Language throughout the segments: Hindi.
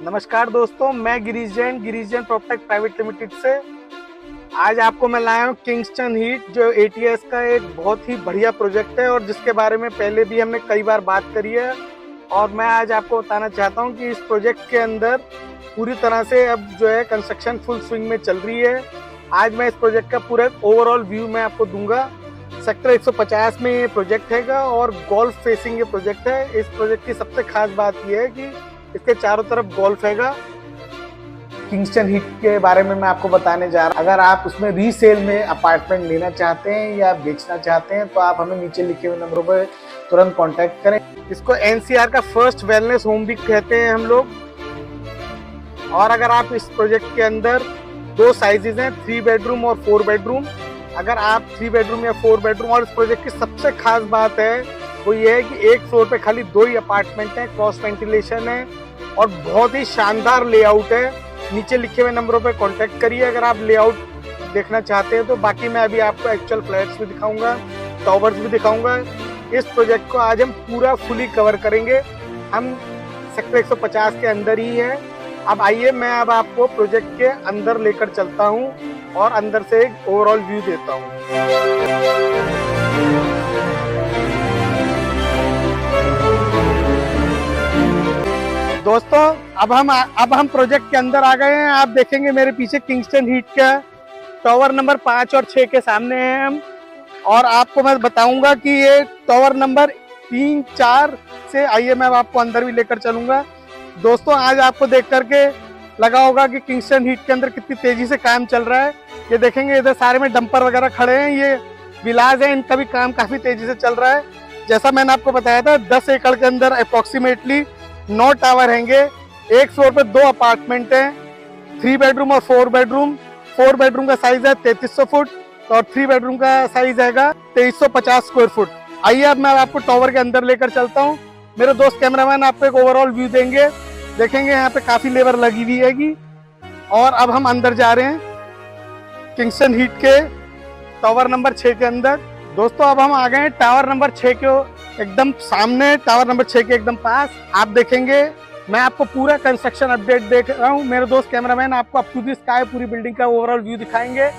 नमस्कार दोस्तों, मैं गिरीश जैन प्रॉपर्टेक प्राइवेट लिमिटेड से आज आपको मैं लाया हूँ किंगस्टन हीट, जो एटीएस का एक बहुत ही बढ़िया प्रोजेक्ट है और जिसके बारे में पहले भी हमने कई बार बात करी है। और मैं आज आपको बताना चाहता हूँ कि इस प्रोजेक्ट के अंदर पूरी तरह से अब जो है कंस्ट्रक्शन फुल स्विंग में चल रही है। आज मैं इस प्रोजेक्ट का पूरा ओवरऑल व्यू मैं आपको दूंगा। सेक्टर 150 में ये प्रोजेक्ट है और गोल्फ फेसिंग ये प्रोजेक्ट है। इस प्रोजेक्ट की सबसे खास बात यह है कि इसके चारों तरफ गोल्फ हैगा। किंगस्टन हीट के बारे में मैं आपको बताने जा रहा हूँ। अगर आप उसमें रीसेल में अपार्टमेंट लेना चाहते हैं या बेचना चाहते हैं तो आप हमें नीचे लिखे हुए नंबरों पर तुरंत कांटेक्ट करें। इसको एनसीआर का फर्स्ट वेलनेस होम भी कहते हैं हम लोग। और अगर आप इस प्रोजेक्ट के अंदर दो साइजेस हैं, 3 बेडरूम और 4 बेडरूम। अगर आप 3 बेडरूम या 4 बेडरूम, और इस प्रोजेक्ट की सबसे खास बात है वो ये है कि एक फ्लोर पे खाली 2 ही अपार्टमेंट है, क्रॉस वेंटिलेशन है और बहुत ही शानदार लेआउट है। नीचे लिखे हुए नंबरों पे कांटेक्ट करिए अगर आप लेआउट देखना चाहते हैं तो। बाकी मैं अभी आपको एक्चुअल फ्लैट्स भी दिखाऊंगा, टावर्स भी दिखाऊंगा। इस प्रोजेक्ट को आज हम पूरा फुली कवर करेंगे। हम सेक्टर 150 के अंदर ही है। अब आइए मैं अब आपको प्रोजेक्ट के अंदर लेकर चलता हूँ और अंदर से एक ओवरऑल व्यू देता हूँ। दोस्तों अब हम प्रोजेक्ट के अंदर आ गए हैं। आप देखेंगे मेरे पीछे किंगस्टन हीट का टावर नंबर 5 और 6 के सामने हैं हम। और आपको मैं बताऊंगा कि ये टावर नंबर 3, 4 से, आइए मैं आपको अंदर भी लेकर चलूंगा। दोस्तों आज आपको देख करके लगा होगा कि किंगस्टन हीट के अंदर कितनी तेजी से काम चल रहा है। ये देखेंगे इधर सारे में डंपर वगैरह खड़े हैं, ये विलाज है, इनका भी काम काफी तेजी से चल रहा है। जैसा मैंने आपको बताया था 10 एकड़ के अंदर अप्रोक्सीमेटली 9 टावर हैंगे। एक फ्लोर पे 2 अपार्टमेंट हैं, 3 बेडरूम और 4 बेडरूम। 4 बेडरूम का साइज है 3300 फुट और 3 बेडरूम का साइज हैगा 2350 स्क्वायर फुट। आइए अब मैं आपको टावर के अंदर लेकर चलता हूँ। मेरे दोस्त कैमरामैन आपको एक ओवरऑल व्यू देंगे। देखेंगे यहाँ पे काफी लेबर लगी हुई हैगी। और अब हम अंदर जा रहे हैं किंगस्टन हीट के टावर नंबर 6 के अंदर। दोस्तों अब हम आ गए हैं टावर नंबर 6 के एकदम सामने, टावर नंबर 6 के एकदम पास। आप देखेंगे मैं आपको पूरा कंस्ट्रक्शन अपडेट देख रहा हूँ। मेरे दोस्त कैमरामैन आपको अप टू द स्काई पूरी बिल्डिंग का ओवरऑल व्यू दिखाएंगे।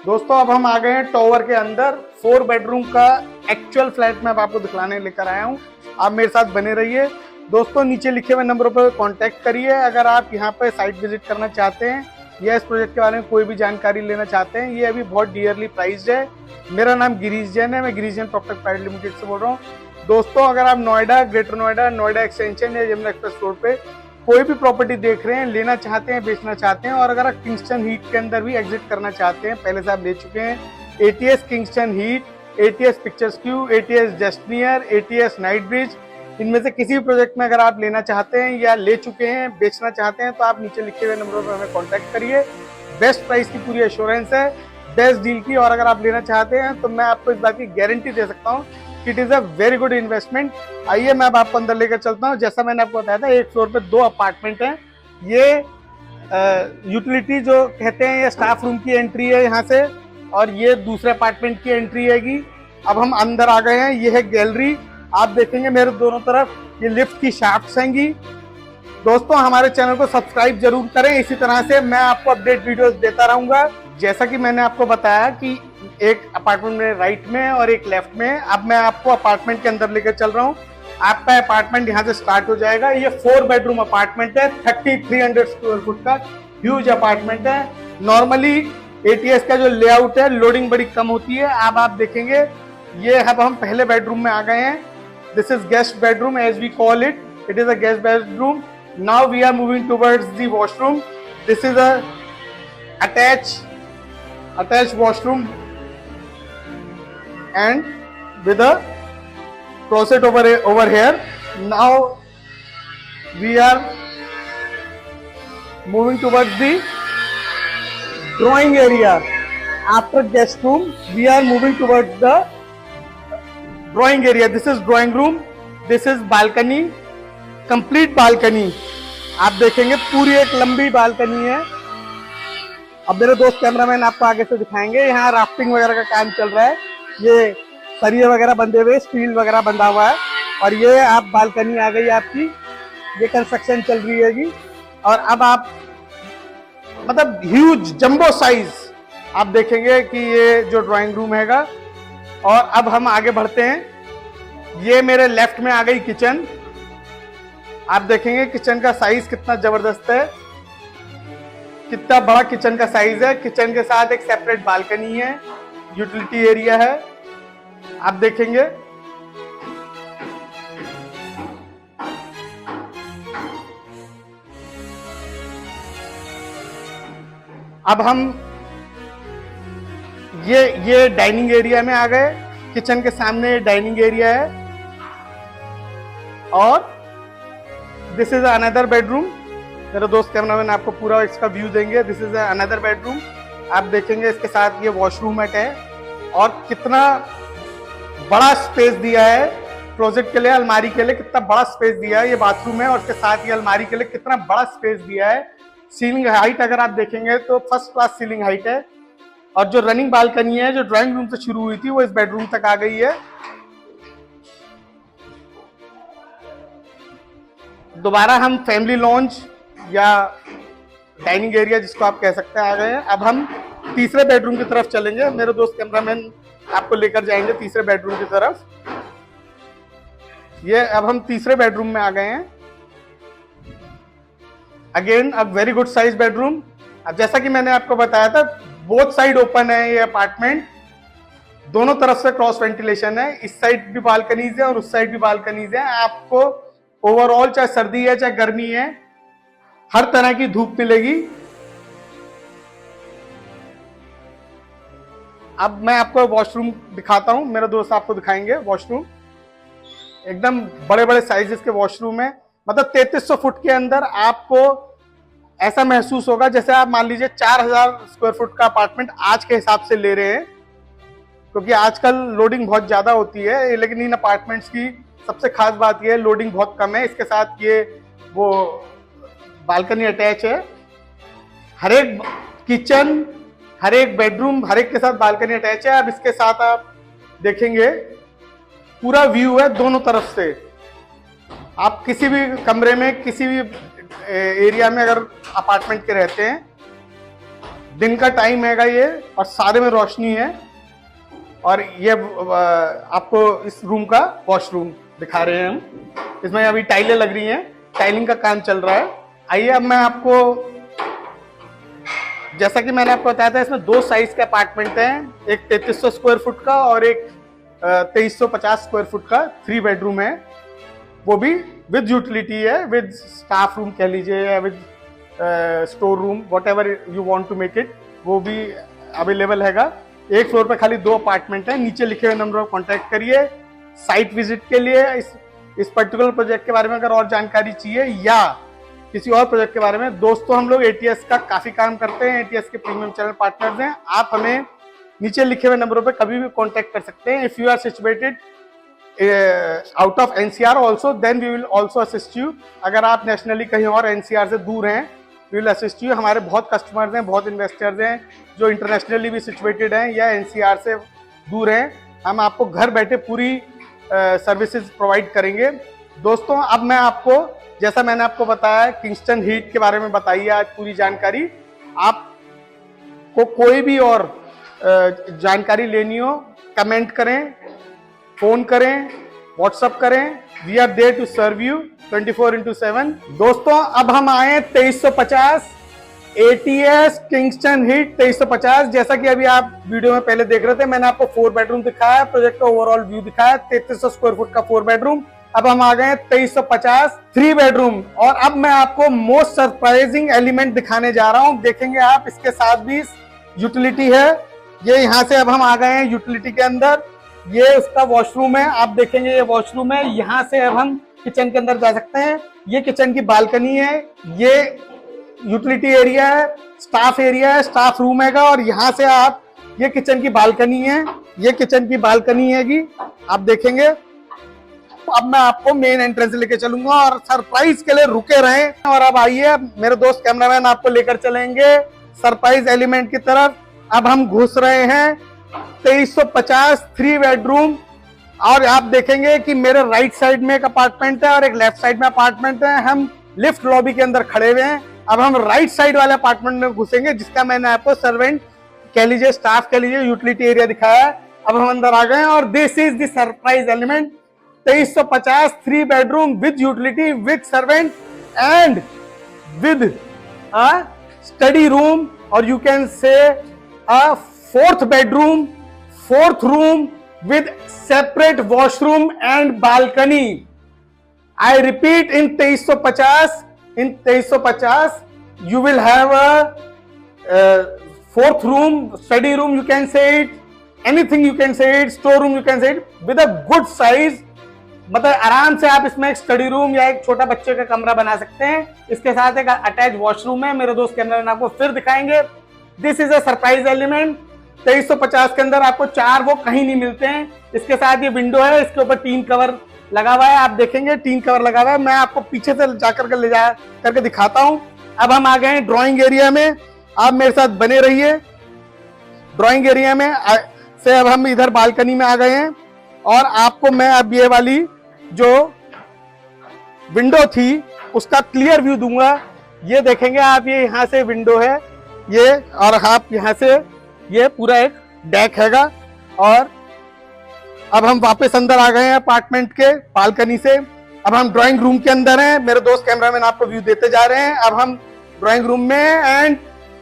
दोस्तों अब हम आ गए हैं टावर के अंदर। 4 बेडरूम का एक्चुअल फ्लैट में आपको दिखलाने लेकर आया हूँ। आप मेरे साथ बने रहिए। दोस्तों नीचे लिखे हुए नंबरों पर कांटेक्ट करिए अगर आप यहाँ पे साइट विजिट करना चाहते हैं या इस प्रोजेक्ट के बारे में कोई भी जानकारी लेना चाहते हैं। ये अभी बहुत डियरली प्राइस्ड है। मेरा नाम गिरीश जैन है, मैं गिरीश जैन प्रॉपर्टेक प्राइवेट लिमिटेड से बोल रहा हूँ। दोस्तों अगर आप नोएडा, ग्रेटर नोएडा, नोएडा एक्सटेंशन या यमुना एक्सप्रेस रोड पे कोई भी प्रॉपर्टी देख रहे हैं, लेना चाहते हैं, बेचना चाहते हैं, और अगर आप किंगस्टन हीट के अंदर भी एग्जिट करना चाहते हैं, पहले से आप ले चुके हैं ATS Kingston heath, ATS picturesque, ATS जस्टनियर, एटीएस नाइट ब्रिज, इनमें से किसी भी प्रोजेक्ट में अगर आप लेना चाहते हैं या ले चुके हैं, बेचना चाहते हैं तो आप नीचे लिखे हुए नंबरों पर हमें कांटेक्ट करिए। बेस्ट प्राइस की पूरी एश्योरेंस है, बेस्ट डील की। और अगर आप लेना चाहते हैं तो मैं आपको इस बात की गारंटी दे सकता हूँ कि it is a very good investment. आइए मैं अब आपको अंदर लेकर चलता हूँ। जैसा मैंने आपको बताया था एक फ्लोर पे 2 अपार्टमेंट हैं। ये यूटिलिटी जो कहते हैं, ये स्टाफ रूम की एंट्री है यहाँ से, और ये दूसरे अपार्टमेंट की एंट्री हैगी। अब हम अंदर आ गए हैं। ये है गैलरी। आप देखेंगे मेरे दोनों तरफ ये लिफ्ट की शाफ्ट्स हैंगी। दोस्तों हमारे चैनल को सब्सक्राइब जरूर करें, इसी तरह से मैं आपको अपडेट वीडियोस देता रहूंगा। जैसा कि मैंने आपको बताया कि एक अपार्टमेंट में राइट में और एक लेफ्ट में। अब मैं आपको अपार्टमेंट के अंदर लेकर चल रहा हूँ। आपका अपार्टमेंट यहाँ से स्टार्ट हो जाएगा। ये 4 बेडरूम अपार्टमेंट है, 3300 स्क्वायर फुट का ह्यूज अपार्टमेंट है। नॉर्मली एटीएस का जो लेआउट है, लोडिंग बड़ी कम होती है। अब आप देखेंगे ये अब हम पहले बेडरूम में आ गए हैं। This is guest bedroom as we call it. It is a guest bedroom. Now we are moving towards the washroom. This is a attached washroom and with a closet over here. Now we are moving towards the drawing area. After guest room we are moving towards the drawing area. This is drawing room, this is balcony, complete balcony. आप देखेंगे पूरी एक लंबी बालकनी है। अब मेरे दोस्त कैमरामैन आपको आगे से दिखाएंगे। यहाँ राफ्टिंग वगैरह का काम चल रहा है, ये सरिये वगैरह बंधे हुए, स्टील वगैरह बंधा हुआ है। और ये आप बालकनी आ गई आपकी, ये कंस्ट्रक्शन चल रही है जी। और अब आप मतलब ह्यूज जंबो साइज आप देखेंगे कि ये जो ड्राइंग रूम हैगा। और अब हम आगे बढ़ते हैं। ये मेरे लेफ्ट में आ गई किचन। आप देखेंगे किचन का साइज कितना जबरदस्त है, कितना बड़ा किचन का साइज है। किचन के साथ एक सेपरेट बालकनी है, यूटिलिटी एरिया है, आप देखेंगे। अब हम ये डाइनिंग एरिया में आ गए। किचन के सामने डाइनिंग एरिया है और दिस इज अनदर बेडरूम। मेरे दोस्त कैमरामैन आपको पूरा इसका व्यू देंगे। This is another bedroom. आप देखेंगे इसके साथ ये वॉशरूम है और कितना बड़ा स्पेस दिया है क्लोजेट के लिए, अलमारी के लिए कितना बड़ा स्पेस दिया है। ये बाथरूम है और उसके साथ ये अलमारी के लिए कितना बड़ा स्पेस दिया है। सीलिंग हाइट अगर आप देखेंगे तो फर्स्ट क्लास सीलिंग हाइट है। और जो रनिंग बालकनी है जो ड्राइंग रूम से शुरू हुई थी वो इस बेडरूम तक आ गई है। दोबारा हम फैमिली लॉन्ज या डाइनिंग एरिया जिसको आप कह सकते हैं आ गए हैं। अब हम तीसरे बेडरूम की तरफ चलेंगे। मेरे दोस्त कैमरामैन आपको लेकर जाएंगे तीसरे बेडरूम की तरफ। ये अब हम तीसरे बेडरूम में आ गए हैं। Again a very good size bedroom. अब जैसा कि मैंने आपको बताया था बोथ साइड ओपन है ये अपार्टमेंट, दोनों तरफ से क्रॉस वेंटिलेशन है। इस साइड भी बालकनीज है और उस साइड भी बालकनीज है। आपको ओवरऑल चाहे सर्दी है चाहे गर्मी है हर तरह की धूप मिलेगी। अब मैं आपको वॉशरूम दिखाता हूं। मेरे दोस्त आपको दिखाएंगे वॉशरूम। एकदम बड़े बड़े साइजेस के वॉशरूम है। मतलब 3300 फुट के अंदर आपको ऐसा महसूस होगा जैसे आप मान लीजिए 4000 स्क्वायर फुट का अपार्टमेंट आज के हिसाब से ले रहे हैं, क्योंकि आजकल लोडिंग बहुत ज्यादा होती है। लेकिन इन अपार्टमेंट्स की सबसे खास बात यह है लोडिंग बहुत कम है। इसके साथ ये वो बालकनी अटैच है। हर एक किचन, हर एक बेडरूम, हर एक के साथ बालकनी अटैच है। अब इसके साथ आप देखेंगे पूरा व्यू है दोनों तरफ से। आप किसी भी कमरे में किसी भी एरिया में अगर अपार्टमेंट के रहते हैं, दिन का टाइम हैगा ये और सारे में रोशनी है। और ये आपको इस रूम का वॉशरूम दिखा रहे हैं हम। इसमें अभी टाइलें लग रही हैं, टाइलिंग का काम चल रहा है। आइए अब मैं आपको, जैसा कि मैंने आपको बताया था, इसमें दो साइज के अपार्टमेंट हैं, एक 3300 स्क्वायर फुट का और एक 2350 स्क्वायर फुट का 3 बेडरूम है। वो भी विद यूटिलिटी है, विद स्टाफ रूम कह लीजिए या with store room, whatever you want to make it, वो भी अवेलेबल हैगा। एक फ्लोर पे खाली 2 अपार्टमेंट है। नीचे लिखे हुए नंबर पर कॉन्टैक्ट करिए साइट विजिट के लिए। इस पर्टिकुलर प्रोजेक्ट के बारे में अगर और जानकारी चाहिए या किसी और प्रोजेक्ट के बारे में। दोस्तों हम लोग एटीएस का काफी काम करते हैं, एटीएस के प्रीमियम चैनल पार्टनर्स हैं। आप हमें नीचे लिखे हुए नंबरों पे कभी भी कांटेक्ट कर सकते हैं। If you are situated out of NCR also then we will also assist you. अगर आप नेशनली कहीं और एनसीआर से दूर हैं वी विल असिस्ट यू। हमारे बहुत कस्टमर्स हैं, बहुत इन्वेस्टर्स हैं जो इंटरनेशनली भी सिचुएटेड हैं या एनसीआर से दूर हैं। हम आपको घर बैठे पूरी सर्विसेज प्रोवाइड करेंगे। दोस्तों अब मैं आपको, जैसा मैंने आपको बताया किंगस्टन हीट के बारे में बताई है आज पूरी जानकारी। आपको कोई भी और जानकारी लेनी हो कमेंट करें, फोन करें, व्हाट्सएप करें। We are there to serve you 24/7। दोस्तों अब हम आए 2350 एटीएस किंगस्टन हीट 2350। जैसा कि अभी आप वीडियो में पहले देख रहे थे, मैंने आपको 4 बेडरूम दिखाया, प्रोजेक्ट का ओवरऑल व्यू दिखाया, 3300 स्क्वायर फुट का 4 बेडरूम। अब हम आ गए हैं 2350 3 बेडरूम। और अब मैं आपको मोस्ट सरप्राइजिंग एलिमेंट दिखाने जा रहा हूं। देखेंगे आप इसके साथ भी यूटिलिटी है। ये यहाँ से अब हम आ गए हैं यूटिलिटी के अंदर। ये उसका वॉशरूम है, आप देखेंगे ये वॉशरूम है। यहाँ से अब हम किचन के अंदर जा सकते हैं। ये किचन की बालकनी है, ये यूटिलिटी एरिया है, स्टाफ एरिया है, स्टाफ रूम हैगा। और यहाँ से आप, ये किचन की बालकनी है, ये किचन की बालकनी हैगी, आप देखेंगे। अब मैं आपको मेन एंट्रेंस लेके चलूंगा और सरप्राइज के लिए रुके रहें। और अब आइए मेरे दोस्त कैमरामैन आपको लेकर चलेंगे सरप्राइज एलिमेंट की तरफ अब हम घुस रहे हैं। 2350 3 बेडरूम, और आप देखेंगे कि मेरे राइट साइड में एक अपार्टमेंट है और एक लेफ्ट साइड में अपार्टमेंट है। हम लिफ्ट लॉबी के अंदर खड़े हुए हैं। अब हम राइट साइड वाले अपार्टमेंट में घुसेंगे, जिसका मैंने आपको सर्वेंट कह लीजिए, स्टाफ कह लीजिए, यूटिलिटी एरिया दिखाया है। अब हम अंदर आ गए हैं और this is the surprise element. 2350 3 bedroom with utility, with servant and with study room, और you can say a 4th bedroom, 4th room with separate washroom and balcony. I repeat, in 2350 you will have a 4th room, study room you can say it, anything you can say it, store room you can say it, with a good size. मतलब आराम से आप इसमें एक स्टडी रूम या एक छोटा बच्चे का कमरा बना सकते हैं। इसके साथ एक अटैच वॉशरूम है, मेरे दोस्त कैमरा मैन आपको फिर दिखाएंगे। This is a surprise element. 2350 के अंदर आपको 4 वो कहीं नहीं मिलते हैं। इसके साथ ये विंडो है, इसके ऊपर टीन कवर लगा हुआ है, आप देखेंगे टीन कवर लगा हुआ है। मैं आपको पीछे से जाकर के ले जा करके दिखाता हूं। अब हम आ गए हैं ड्राइंग एरिया में, आप मेरे साथ बने रहिए। ड्राइंग एरिया में से अब हम इधर बालकनी में आ गए हैं, और आपको मैं अब ये वाली जो विंडो थी उसका क्लियर व्यू दूंगा। ये देखेंगे आप, ये यहाँ से विंडो है ये, और आप यहाँ से ये पूरा एक डेक हैगा। और अब हम वापस अंदर आ गए हैं अपार्टमेंट के बालकनी से। अब हम ड्राइंग रूम के अंदर हैं, मेरे दोस्त कैमरामैन आपको व्यू देते जा रहे हैं। अब हम ड्राइंग रूम में, एंड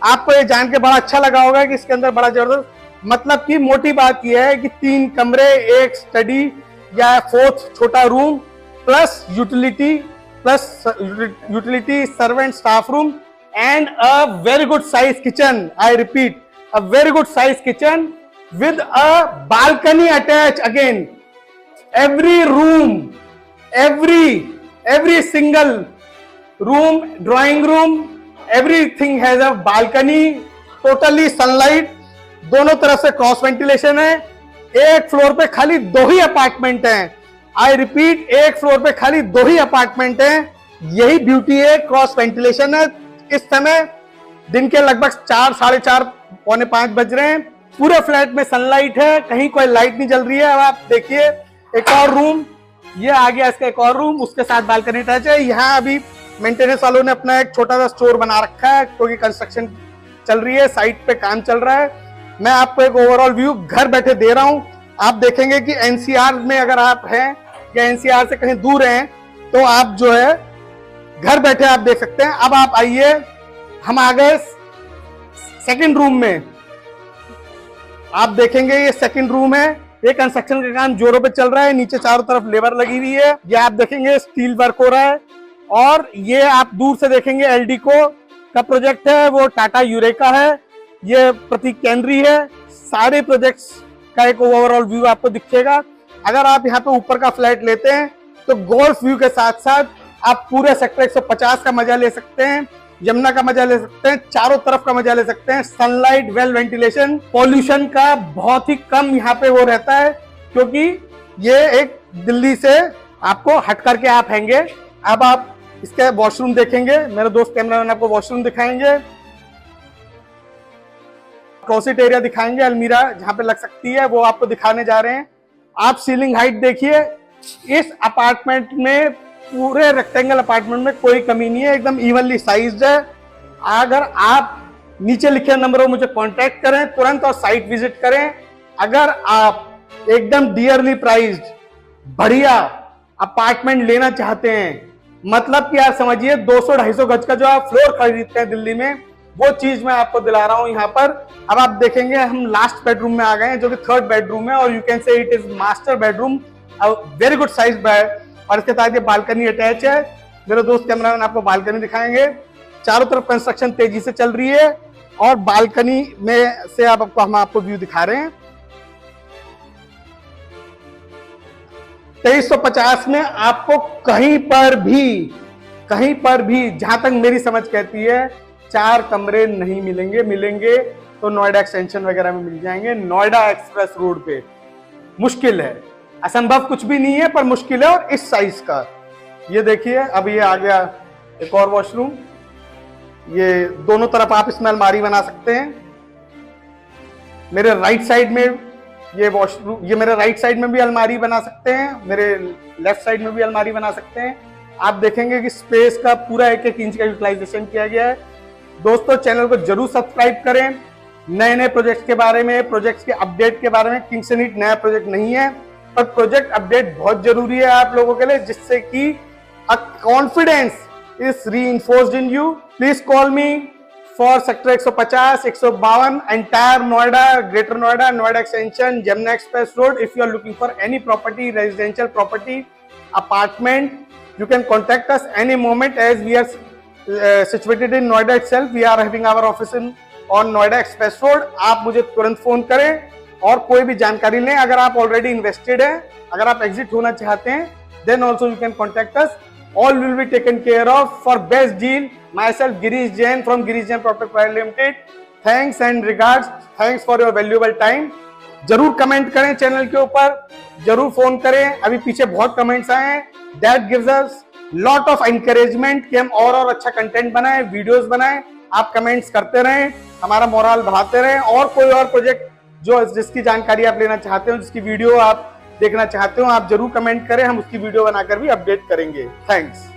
आपको ये जान के बड़ा अच्छा लगा होगा कि इसके अंदर बड़ा जबरदस्त, मतलब कि मोटी बात यह है कि 3 कमरे, एक स्टडी या 4th छोटा room, plus utility servant staff room, and a very good size kitchen. I repeat, a very good size kitchen with a balcony attached. Again, every room, every single room, drawing room, everything has a balcony, totally sunlight, दोनों तरफ से क्रॉस वेंटिलेशन है। एक फ्लोर पे खाली 2 ही अपार्टमेंट हैं। आई रिपीट, एक फ्लोर पे खाली 2 ही अपार्टमेंट हैं। यही ब्यूटी है, क्रॉस वेंटिलेशन है। इस समय दिन के लगभग 4, साढ़े 4, पौने 5 बज रहे हैं। पूरे फ्लैट में सनलाइट है, कहीं कोई लाइट नहीं जल रही है। अब आप देखिए एक और रूम, ये आ गया इसका एक और रूम, उसके साथ बालकनी अटैच है। यहाँ अभी मेंटेनेंस वालों ने अपना एक छोटा सा स्टोर बना रखा है, क्योंकि कंस्ट्रक्शन चल रही है, साइट पे काम चल रहा है। मैं आपको एक ओवरऑल व्यू घर बैठे दे रहा हूं। आप देखेंगे कि एनसीआर में अगर आप हैं या एनसीआर से कहीं दूर हैं, तो आप जो है घर बैठे आप देख सकते हैं। अब आप आइए, हम आ गए सेकंड रूम में। आप देखेंगे ये सेकंड रूम है। ये कंस्ट्रक्शन का काम जोरों पे चल रहा है, नीचे चारों तरफ लेबर लगी हुई है। ये आप देखेंगे स्टील वर्क हो रहा है। और ये आप दूर से देखेंगे एलडीको का प्रोजेक्ट है, वो टाटा यूरेका है, ये प्रतीक केंद्री है। सारे प्रोजेक्ट्स का एक ओवरऑल व्यू आपको दिखेगा। अगर आप यहाँ पे ऊपर का फ्लैट लेते हैं तो गोल्फ व्यू के साथ साथ आप पूरे सेक्टर 150 का मजा ले सकते हैं, यमुना का मजा ले सकते हैं, चारों तरफ का मजा ले सकते हैं। सनलाइट, वेल वेंटिलेशन, पॉल्यूशन का बहुत ही कम यहाँ पे वो रहता है, क्योंकि ये एक दिल्ली से आपको हट करके आप हैंगे। अब आप इसके वॉशरूम देखेंगे, मेरे दोस्त कैमरामैन आपको वॉशरूम दिखाएंगे, क्लोसेट एरिया दिखाएंगे, अलमीरा जहां पे लग सकती है वो आपको दिखाने जा रहे हैं। आप सीलिंग हाइट देखिए, इस अपार्टमेंट में, पूरे रेक्टेंगल अपार्टमेंट में कोई कमी नहीं है, एकदम इवनली साइज्ड है। अगर आप नीचे लिखे नंबर पर मुझे कांटेक्ट करें तुरंत और साइट विजिट करें। अगर आप एकदम डियरली प्राइस्ड बढ़िया अपार्टमेंट लेना चाहते हैं, मतलब कि आप समझिए 200-250 गज का जो आप फ्लोर खरीदते हैं दिल्ली में, वो चीज मैं आपको दिला रहा हूं यहाँ पर। अब आप देखेंगे हम लास्ट बेडरूम में आ गए हैं, जो कि 3rd बेडरूम है, और यू कैन से it is master bedroom, very good size bed, और इसके साथ ये बालकनी अटैच है। मेरे दोस्त कैमरामैन आपको बालकनी दिखाएंगे। चारों तरफ कंस्ट्रक्शन तेजी से चल रही है, और बालकनी में से हम आपको व्यू दिखा रहे हैं। 2350 में आपको कहीं पर भी जहां तक मेरी समझ कहती है 4 कमरे नहीं मिलेंगे। मिलेंगे तो नोएडा एक्सटेंशन वगैरह में मिल जाएंगे, नोएडा एक्सप्रेस रोड पे। मुश्किल है, असंभव कुछ भी नहीं है, पर मुश्किल है, और इस साइज का। ये देखिए, अब ये आ गया एक और वॉशरूम। ये दोनों तरफ आप इसमें अलमारी बना सकते हैं। मेरे राइट साइड में ये वॉशरूम, ये मेरे राइट साइड में भी अलमारी बना सकते हैं, मेरे लेफ्ट साइड में भी अलमारी बना सकते हैं। आप देखेंगे कि स्पेस का पूरा एक एक इंच का यूटिलाइजेशन किया गया है। दोस्तों चैनल को जरूर सब्सक्राइब करें। नए नए प्रोजेक्ट के बारे में, प्रोजेक्ट्स के अपडेट के बारे में, किंग्स एंड ईट नया प्रोजेक्ट नहीं है, पर प्रोजेक्ट अपडेट बहुत जरूरी है आप लोगों के लिए, जिससे कि a confidence is reinforced in you. Please call me for sector 150, 152, entire Noida, greater Noida, Noida extension, Jamuna express road. If you are looking for any property, residential property, apartment, you can contact us any moment, as we are situated in Noida itself. We are having our office on Noida Express Road. आप मुझे तुरंत फोन करें और कोई भी जानकारी लें। अगर आप ऑलरेडी इन्वेस्टेड हैं, अगर आप एग्जिट होना चाहते हैं, then also you can contact us. All will be taken care of. For best deal, myself Girish Jain from Girish Jain Property Private Limited. Thanks and regards. Thanks for your valuable time. जरूर कमेंट करें चैनल के ऊपर, जरूर फोन करें। अभी पीछे बहुत कमेंट्स आए हैं, that gives us lot of encouragement कि हम और अच्छा कंटेंट बनाएं, वीडियोस बनाएं। आप कमेंट्स करते रहें, हमारा मोरल बढ़ाते रहें। और कोई और प्रोजेक्ट जो जिसकी जानकारी आप लेना चाहते हो, जिसकी वीडियो आप देखना चाहते हो, आप जरूर कमेंट करें, हम उसकी वीडियो बनाकर भी अपडेट करेंगे। थैंक्स।